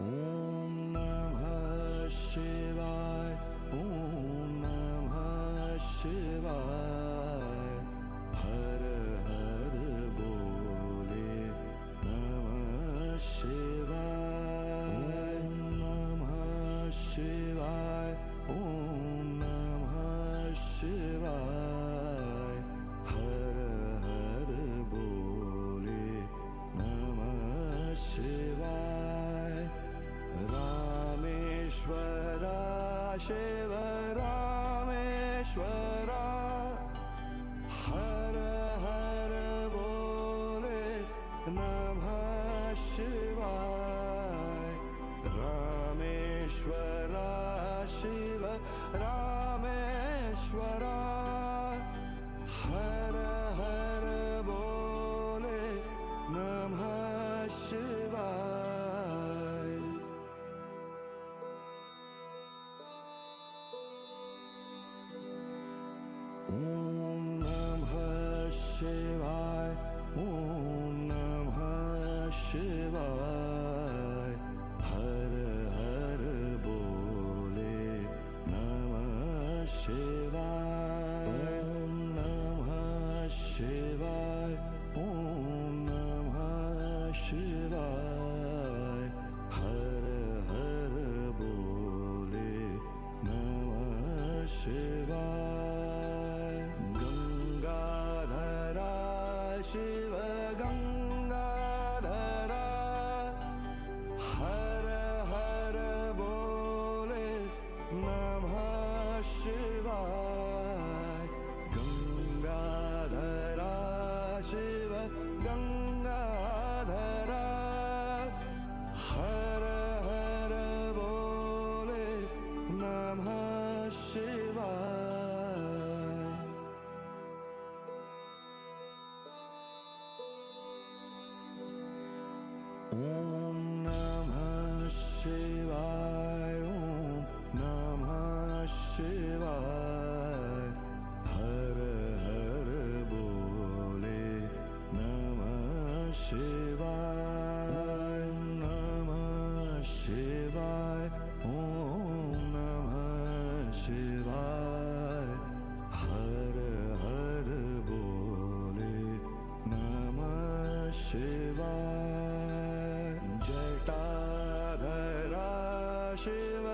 ॐ नमः शिवाय। ॐ नमः शिवाय। हर हर बोले नमः शिवाय। ॐ नमः शिवाय। ॐ नमः शिवाय। हर हर बोले नमः शिवाय। रामेश्वरा शिव रामेश्वरा। हर हर बोले नमः शिवाय। रामेश्वरा शिव रामेश्वरा। हर हर बोले नमः शिवाय। ॐ नमः शिवाय। ॐ नमः शिवाय। हर हर बोले नमः शिवाय। ॐ नमः शिवाय। ॐ नमः शिवाय। हर हर बोले नमः शिवाय। गंगाधरा शिव गंगाधरा। हर हर बोले नमः शिवाय। गंगाधरा शिव गंगाधरा। हर हर बोले नमः शिवाय। ॐ नमः शिवाय। ॐ नमः शिवाय। हर हर बोले नमः शिवाय। नमः शिवाय। ॐ नमः शिवाय। हर हर बोले नमः शिवाय। जटाधरा शिव